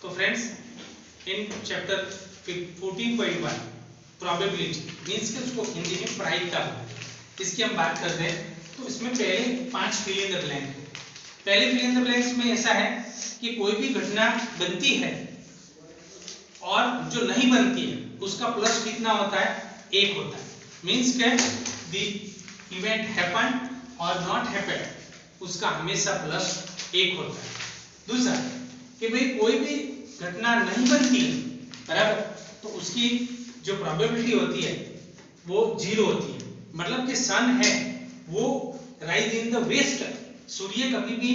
तो friends in chapter 14.1 probability means के उसको हिंदी में प्रायिकता बोलते हैं, इसकी हम बात करते हैं। तो इसमें पहले 5 फिल इन द ब्लैंक। पहले फिल इन द ब्लैंक्स में ऐसा है कि कोई भी घटना बनती है और जो नहीं बनती है उसका प्लस कितना होता है, 1 होता है। मींस के द इवेंट हैपन और नॉट हैपन उसका हमेशा प्लस 1 होता है। दूसरा कि भाई कोई भी घटना नहीं बनती है बराबर, तो उसकी जो प्रोबेबिलिटी होती है वो 0 होती है। मतलब कि सन है वो राइज इन द वेस्ट, सूर्य कभी भी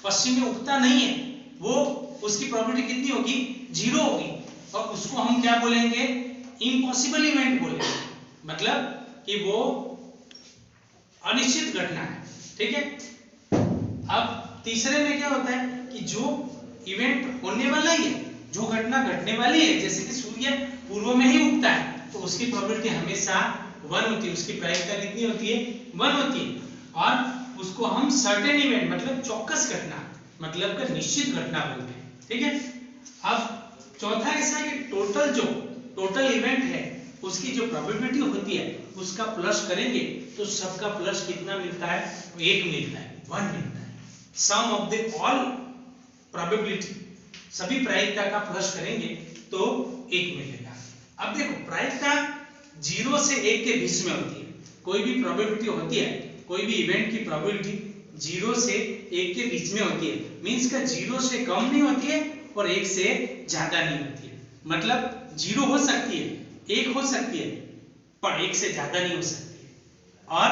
पश्चिम में उगता नहीं है, वो उसकी प्रोबेबिलिटी कितनी होगी, 0 होगी। और उसको हम क्या बोलेंगे, इम्पॉसिबल इवेंट बोलेंगे, मतलब कि वो अनिश्चित घटना है। ठीक है। अब तीसरे में क्या होता है कि जो इवेंट होने वाला ही है, जो घटना घटने वाली है, जैसे कि सूर्य पूर्व में ही उगता है तो उसकी प्रोबेबिलिटी हमेशा 1 होती है, उसकी प्रायिकता कितनी होती है, 1 होती है। और उसको हम सर्टेन इवेंट मतलब चौकस घटना मतलब का निश्चित घटना बोलते हैं। ठीक है। अब चौथा ऐसा है कि टोटल इवेंट है उसकी जो प्रोबेबिलिटी होती है उसका प्लस करेंगे तो सबका प्लस कितना मिलता है, 1 मिलता है, 1 मिलता है। सम ऑफ द ऑल प्रोबेबिलिटी, सभी प्रायिकता का प्लस करेंगे तो 1 मिलेगा। अब देखो प्रायिकता 0 से 1 के बीच में होती है। कोई भी प्रोबेबिलिटी होती है, कोई भी इवेंट की प्रोबेबिलिटी 0 से 1 के बीच में होती है। मींस का 0 से कम नहीं होती है और 1 से ज्यादा नहीं होती है। मतलब 0 हो सकती है, 1 हो सकती है, पर 1 से ज्यादा नहीं हो सकती है, और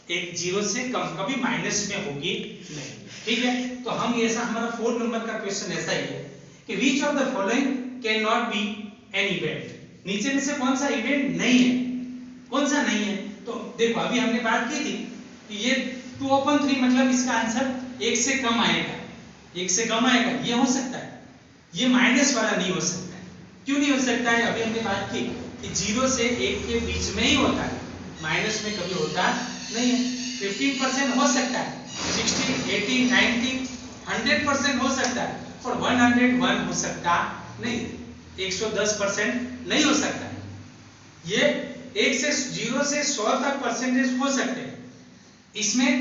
एक 0 से कम, कभी माइनस में होगी नहीं। ठीक है। तो हम ऐसा, हमारा 4 नंबर का क्वेश्चन ऐसा ही है कि which of the following can not be an event. नीचे में से कौन सा इवेंट नहीं है, कौन सा नहीं है। तो देखो अभी हमने बात की थी कि ये 2/3 मतलब इसका आंसर 1 से कम आएगा, 1 से कम आएगा, ये हो सकता है। ये माइनस वाला नहीं हो सकता है। क्यों नहीं हो सकता है, अभी हमने बात की कि 0 से 1 के बीच में ही होता है, माइनस में कभी होता नहीं है। 15% हो सकता है, 60, 80, 90, 100% हो सकता है, और 101 हो सकता नहीं, 110% नहीं हो सकता है। ये 0 से 100 तक परसेंटेज हो सकते हैं, इसमें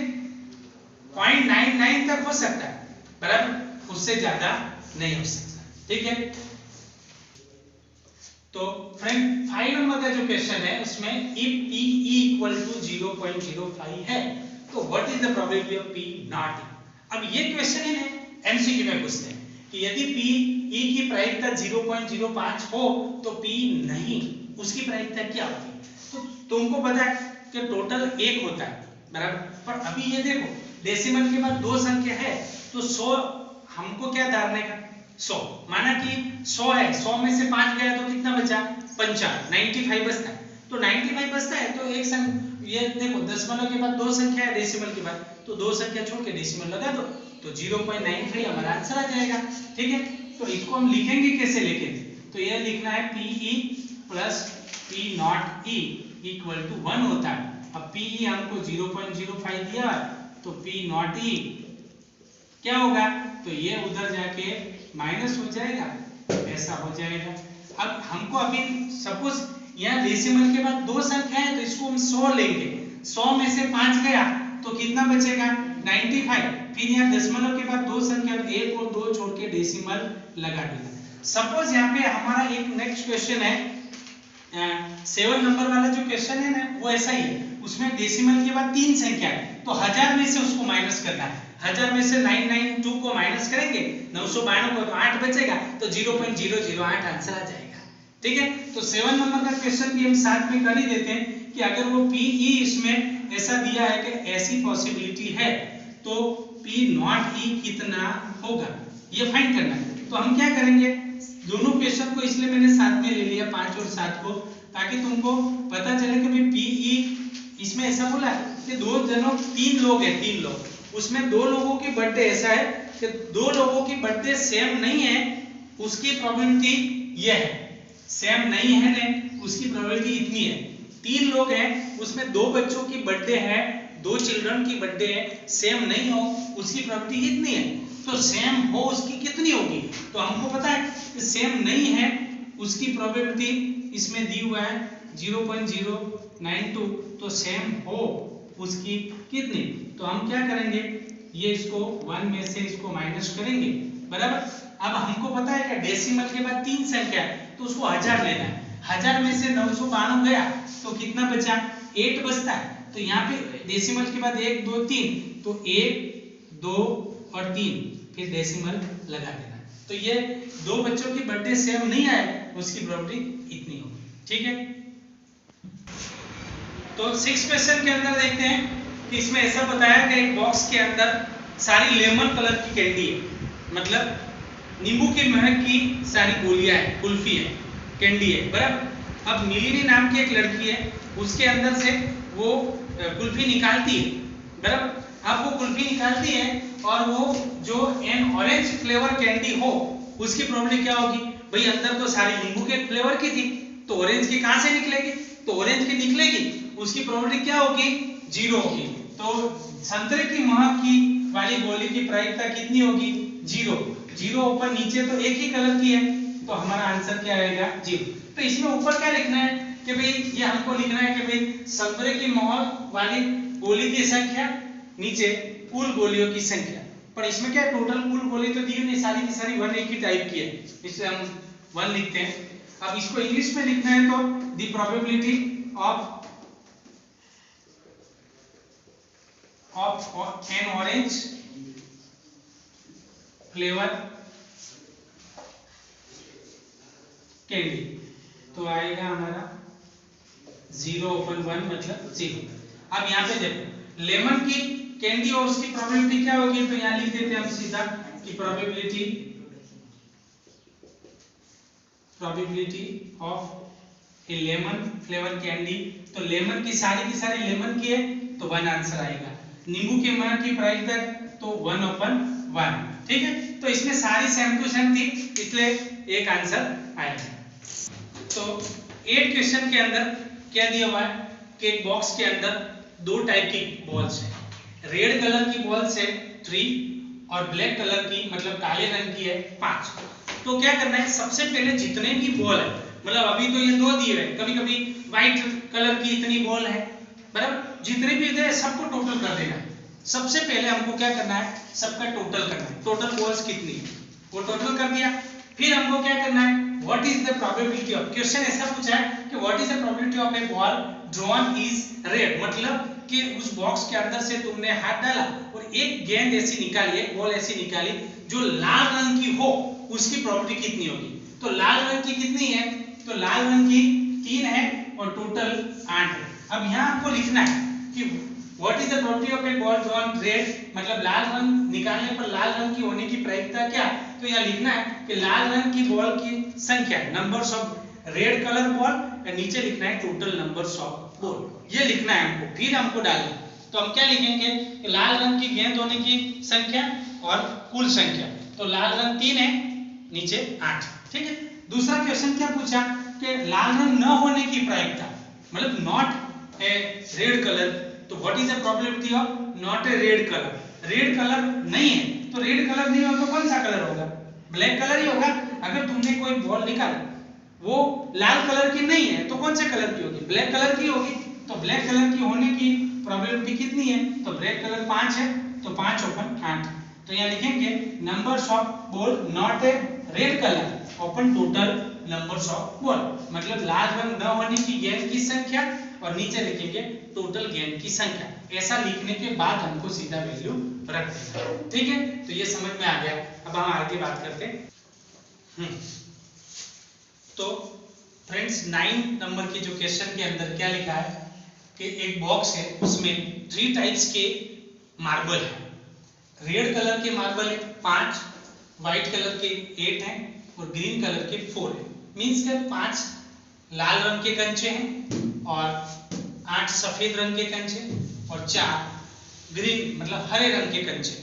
0.99 तक हो सकता है बराबर, उससे ज्यादा नहीं हो सकता। ठीक है। तो फ्रेंड 5 नंबर का जो क्वेश्चन है उसमें इफ p equal to 0.05 है तो what is the probability of p not e। अब ये क्वेश्चन है एमसीक्यू में पूछते हैं कि यदि p e की प्रायिकता 0.05 हो तो p नहीं, उसकी प्रायिकता क्या होती है। तो तुमको पता है कि टोटल 1 होता है बराबर, पर अभी ये देखो डेसिमल के बाद 2 संख्या है तो 100 हमको क्या धारने का, 100 माना कि 100 है, 100 में से 5 गया तो कितना बचा, 95, 95 बचता है। तो 95 बचता है तो एक संख्या, ये देखो दशमलव के बाद 2 संख्या है, डेसिमल के बाद तो 2 संख्या छोड़ के डेसिमल लगा दो तो 0.95 हमारा आंसर आ जाएगा। ठीक है। तो इसको हम लिखेंगे कैसे, लिखेंगे तो यह लिखना है PE plus P not E equal to 1 होता है। अब PE हमको 0.05 दिया तो P नॉट E क्या होगा, तो ये उधर जाके माइनस हो जाएगा, ऐसा हो जाएगा। अब हमको अभी सपोज यहाँ डेसिमल के बाद 2 संख्या है तो इसको हम 100 लेंगे, 100 में से 5 गया तो कितना बचेगा, 95। फिर यहाँ दशमलव के बाद 2 संख्या, 1 और 2 छोड़ के डेसिमल लगा देगा। सपोज यहाँ पे हमारा एक नेक्स्ट क्वेश्चन है 7 नंबर वाला जो क्वेश्चन है ना वो ऐसा ही है, उसमें डेसिमल के बाद 3 संख्या है तो 1000 में से उसको माइनस करना है। 1000 में से 992 को माइनस करेंगे, 992 को तो 8 बचेगा तो 0.008 आंसर आ जाएगा। ठीक है। तो 7 नंबर का क्वेश्चन भी हम साथ में कर ही देते हैं कि अगर वो PE इसमें ऐसा दिया है कि ऐसी पॉसिबिलिटी है तो P नॉट E कितना होगा ये फाइंड करना है। तो हम क्या करेंगे, दोनों क्वेश्चन को इसलिए मैंने साथ में ले लिया 5 और 7 को, ताकि तुमको पता चले कि भाई PE इसमें ऐसा बोला है कि 3 लोग हैं, 3 लोग, उसमें 2 लोगों की बर्थडे ऐसा है कि 2 लोगों की बर्थडे सेम नहीं है, उसकी प्रोबेबिलिटी ये है, सेम नहीं है ने उसकी प्रोबेबिलिटी इतनी है। 3 लोग हैं उसमें 2 बच्चों की बर्थडे है, 2 चिल्ड्रन की बर्थडे है, सेम नहीं हो उसकी प्रोबेबिलिटी इतनी है। तो सेम हो उसकी कितनी होगी? तो हमको पता है कि सेम नहीं है उसकी प्रोबेबिलिटी इसमें दी हुआ है 0.092, तो सेम हो उसकी कितनी? तो हम क्या करेंगे, ये इसको 1 में से इसको माइनस करेंगे, बराबर। अब हमको पता है कि डेसिमल के बाद 3 संख्या है तो उसको 1000 लेना है। 1000 में से 992 गया तो कितना बचा? 8 बचता है। तो यहाँ पे डेसिमल के बाद 1 2 3, तो 1 2 और 3 फिर डेसिमल लगा देना। तो ये दो बच्चों की बर्थडे सेम नहीं आए, उसकी प्रोबेबिलिटी इतनी होगी, ठीक है। तो 6 क्वेश्चन के अंदर देखते हैं कि इसमें ऐसा बताया कि एक बॉक्स के अंदर सारी लेमन कलर की कैंडी है, मतलब नींबू के महक की सारी गोलियां हैं, कुल्फी है, कैंडी है, बराबर। अब मिलिनी नाम की एक लड़की है, उसके अंदर से वो कुल्फी निकालती है, बराबर। अब वो कुल्फी निकालती है और वो जो एन ऑरेंज फ्लेवर कैंडी हो उसकी प्रोबेबिलिटी क्या होगी? भाई अंदर तो सारी नींबू के फ्लेवर की थी, तो ऑरेंज की कहां से निकलेगी? तो ऑरेंज की निकलेगी, उसकी प्रोबेबिलिटी क्या होगी? 0 होगी। तो संतरे की महक की वाली गोली की प्रायिकता कितनी होगी? 0। 0 ऊपर नीचे तो एक ही कलर की है, तो हमारा आंसर क्या आएगा? 0। तो इसमें ऊपर क्या लिखना है कि भाई ये हमको लिखना है कि भाई संतरे की महक वाली गोली की संख्या, नीचे कुल गोलियों की संख्या। पर इसमें क्या टोटल कुल गोली तो दी नहीं, सारी की सारी 1 एक ही टाइप की है, इसलिए हम 1 लिखते हैं। अब इसको इंग्लिश में लिखना है तो the probability of N orange flavour candy, तो आएगा हमारा 0/1 मतलब 0। अब यहाँ पे देखो लेमन की कैंडी और उसकी प्रोबेबिलिटी क्या होगी, तो यहाँ लिख देते हैं हम सीधा कि probability of A lemon flavour candy. तो लेमन की सारी लेमन की है तो 1 आंसर आएगा। नींबू के महक की प्रायिकता तो 1/1, ठीक है। तो इसमें सारी सेम टू सेम थी, इसलिए एक आंसर आएगा। तो 8 क्वेश्चन के अंदर क्या दिया हुआ है कि एक बॉक्स के अंदर 2 टाइप की बॉल्स है। रेड कलर की बॉल्स है 3 और ब्लैक कलर की मतलब काले रंग की है 5। तो क्या करना है, सबसे पहले जितने भी बॉल है, मतलब अभी तो ये 2 दिए हैं, कभी कभी व्हाइट कलर की इतनी बॉल है, बराबर, जितने भी है सबको टोटल कर देना है। सबसे पहले हमको क्या करना है, सबका टोटल करना है। टोटल बॉल्स कितनी है वो टोटल कर दिया। फिर हमको क्या करना है, what is the probability of, question ऐसा पूछा है कि what is the probability of A ball drawn is red, मतलब कि उस बॉक्स के अंदर से तुमने हाथ डाला और एक गेंद ऐसी निकाली, एक बॉल ऐसी निकाली जो लाल रंग की हो, उसकी प्रोबेबिलिटी कितनी होगी? तो लाल रंग की कितनी है, तो लाल रंग की 3 है और टोटल 8 है। अब यहाँ आपको लिखना है कि what is the probability of A ball drawn red, मतलब लाल रंग निकालने पर लाल रंग की होने की प्रायिकता क्या? तो यहाँ लिखना है कि लाल रंग की बॉल की संख्या, numbers of red colour ball, और नीचे लिखना है टोटल नंबर्स ऑफ बॉल, ये लिखना है हमको। फिर हमको डालना, तो हम क्या लिखेंगे कि लाल रंग की गेंद होने की संख्या और कुल संख्या। तो लाल रंग 3 है, नीचे 8, ठीक है। दूसरा क्वेश्चन क्या पूछा कि लाल रंग न होने की प्रायिकता, मतलब नॉट ए रेड कलर, तो what is the probability of not a red colour? Red colour नहीं है, तो रेड कलर नहीं हो तो कौन सा कलर होगा? ब्लैक कलर ही होगा। अगर तुमने कोई बॉल निकाला वो लाल कलर की नहीं है तो कौन से कलर की होगी? ब्लैक कलर की होगी। तो ब्लैक कलर की होने की प्रोबेबिलिटी कितनी है? तो ब्लैक कलर 5 है, तो 5/8। तो यहाँ लिखेंगे numbers of ball not a red colour open total numbers of ball, मतलब लाल रंग न होने की गेंद की संख्या और नीचे लिखेंगे टोटल गेंद की संख्या। ऐसा लिखने के बाद हमको सीधा वैल्यू रख देना, ठीक है। तो ये समझ में आ गया। अब हम आगे बात करते हैं। तो फ्रेंड्स 9 नंबर के जो क्वेश्चन के अंदर क्या लिखा है कि एक बॉक्स है, उसमें 3 टाइप्स के मार्बल है। रेड कलर के मार्बल है 5, व्हाइट कलर के 8 हैं और ग्रीन कलर के 4 है। मींस के 5 लाल रंग के कंचे हैं और 8 सफेद रंग के कंचे और 4 ग्रीन मतलब हरे रंग के कंचे।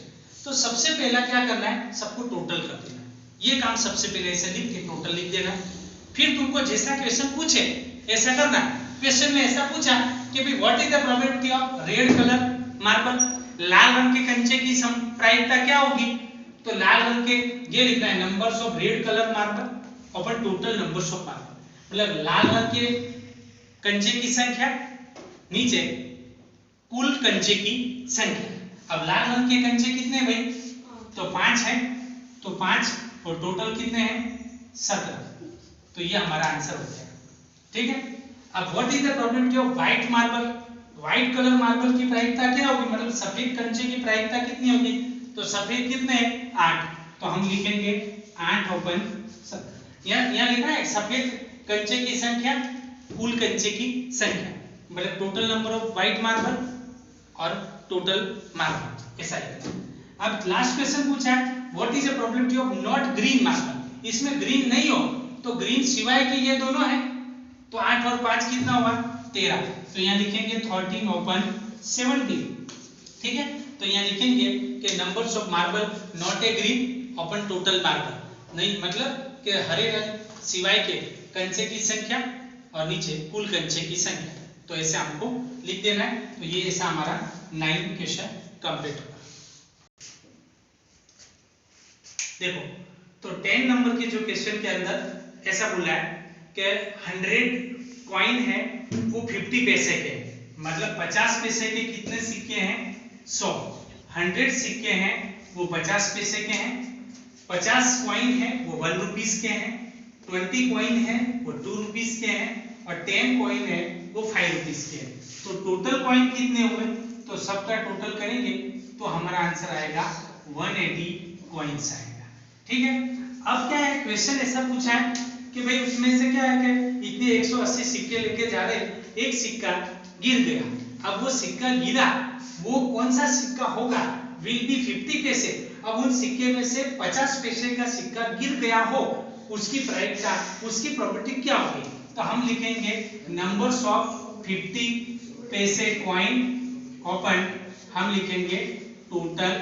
तो सबसे पहला क्या करना है, सबको टोटल कर देना है। ये काम सबसे पहले ऐसे लिख के टोटल लिख देना है। फिर तुमको जैसा क्वेश्चन पूछे ऐसा करना है। क्वेश्चन में ऐसा पूछा कि भाई what is the probability of red colour marble, लाल रंग के कंचे की प्रायिकता क्या होगी? तो लाल रंग के ये लिखना है numbers of red colour marble upon total numbers of marble, मतलब लाल रंग के कंचे की संख्या नीचे कुल कंचे की संख्या। अब लाल रंग के कंचे कितने भाई, तो 5 है, तो 5 और टोटल कितने हैं 17, तो ये हमारा आंसर हो गया। ठीक है, अब what is the probability of white marble, white colour marble की प्रायिकता क्या होगी, मतलब सफेद कंचे की प्रायिकता कितनी होगी, तो सफेद कितने हैं 8, तो हम लिखेंगे 8/17। यहाँ लिखा है सफेद कंचे की संख्या कुल कंचे की संख्या, मतलब total number of white marble और टोटल मार्बल, ऐसा लिखना। अब लास्ट क्वेश्चन पूछा है what is the probability of not green marble, इसमें ग्रीन नहीं हो, तो ग्रीन सिवाय के ये दोनों है, तो 8 और 5 कितना हुआ 13, तो यहाँ लिखेंगे 13/17। ठीक है, तो यहाँ लिखेंगे कि numbers of marble not a green upon total marble, नहीं मतलब कि हरे रंग सिवाय के कंचे की संख्या और नीचे कुल कंचे की संख्या, तो ऐसे हमको लिख देना है। तो ये ऐसा हमारा 9 क्वेश्चन कंप्लीट होगा। देखो तो 10 नंबर के जो क्वेश्चन के अंदर ऐसा बोला है कि 100 कॉइन है वो 50 पैसे के, मतलब 50 पैसे के कितने सिक्के हैं 100, 100 सिक्के हैं वो 50 पैसे के हैं, 50 कॉइन है वो 1 रुपीस के हैं, 20 कॉइन है वो 2 रुपीस के हैं और 10 कॉइन है वो 5 रुपीस के हैं। तो टोटल कॉइन कितने हुए, तो सबका टोटल करेंगे तो हमारा आंसर आएगा 180 कॉइन्स आएगा। ठीक है, अब क्या है क्वेश्चन ऐसा पूछा है कि भाई उसमें से क्या है कि इतने 180 सिक्के लेके जा रहे, एक सिक्का गिर गया, अब वो सिक्का गिरा वो कौन सा सिक्का होगा, विल बी 50 पैसे। अब उन सिक्के में से 50 पैसे का सिक्का गिर गया हो, उसकी प्रायिकता उसकी प्रोबेबिलिटी क्या होगी, तो हम लिखेंगे नंबर्स ऑफ 50 पैसे कॉइन ओपन, हम लिखेंगे टोटल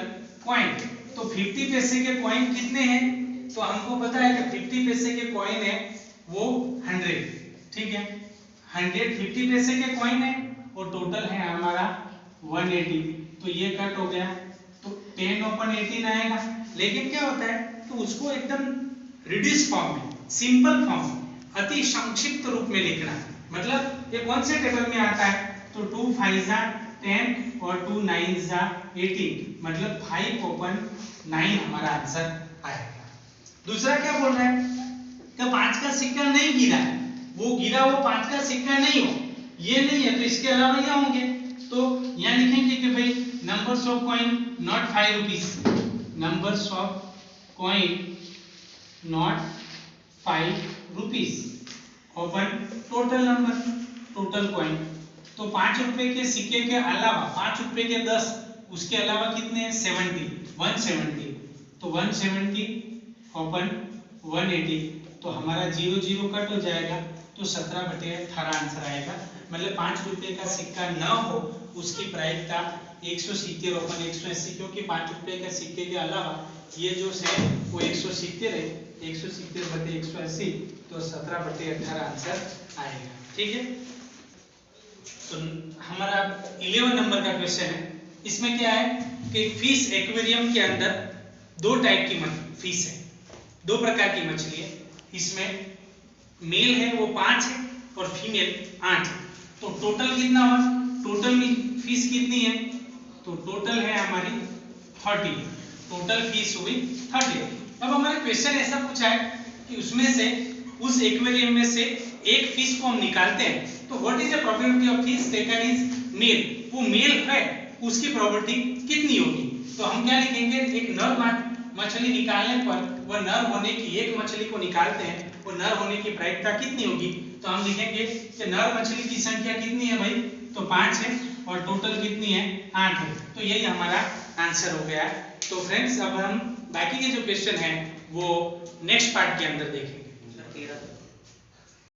कॉइन। तो 50 पैसे के कॉइन कितने हैं, तो हमको पता है कि 50 पैसे के कॉइन है वो 100, ठीक है 100 50 पैसे के कॉइन है और टोटल है हमारा 180, तो ये कट हो गया, तो 10/18 आएगा। लेकिन क्या होता है तो उसको एकदम रिड्यूस फॉर्म में, सिंपल फॉर्म में, अति संक्षिप्त रूप में लिखना, मतलब ये कौन से टेबल में आता है, तो 2 5 10 और 2 9 18, मतलब 5/9 हमारा आंसर आएगा। दूसरा क्या बोल रहा है कि 5 का सिक्का नहीं गिरा है, वो गिरा वो 5 का सिक्का नहीं हो, ये नहीं है तो इसके अलावा क्या होंगे, तो यहाँ लिखेंगे कि भाई numbers of coin not 5 rupees, numbers of coin not 5 rupees open total number, total coin, तो 5 रुपए के सिक्के के अलावा 5 रुपए के 10, उसके अलावा कितने हैं 70, 170, तो 170 ओपन 180, तो हमारा 0 0 कट हो जाएगा, तो 17/18 आंसर आएगा। मतलब 5 रुपए का सिक्का न हो उसकी प्रायिकता 170 ओपन 180, क्योंकि 5 रुपए के सिक्के के अलावा ये जो है वो 170 है, 170/180, तो 17/18 आंसर आएगा। ठीक है, तो हमारा 11 नंबर का क्वेश्चन है, इसमें क्या है कि फिश एक्वेरियम के अंदर 2 टाइप की फिश है, 2 प्रकार की मछली है, इसमें मेल है वो 5 है और फीमेल 8 है, तो टोटल कितना हुआ, टोटल में फिश कितनी है, तो टोटल है हमारी 30, टोटल फिश हुई 30। अब हमारा क्वेश्चन ऐसा पूछा है कि उसमें से उस एक्वेरियम में से एक फिश को हम निकालते हैं, तो what is the probability of fish taken is male, वो मेल है उसकी प्रोबेबिलिटी कितनी होगी, तो हम क्या लिखेंगे, एक नर मछली निकालने पर वह नर होने की, एक मछली को निकालते हैं वो नर होने की प्रायिकता कितनी होगी, तो हम लिखेंगे कि नर मछली की संख्या कितनी है भाई, तो 5 है और टोटल कितनी है 8 है, तो यही हमारा आंसर हो गया है। तो फ्रेंड्स अब हम बाकी के जो क्वेश्चन है वो नेक्स्ट पार्ट के अंदर देखेंगे।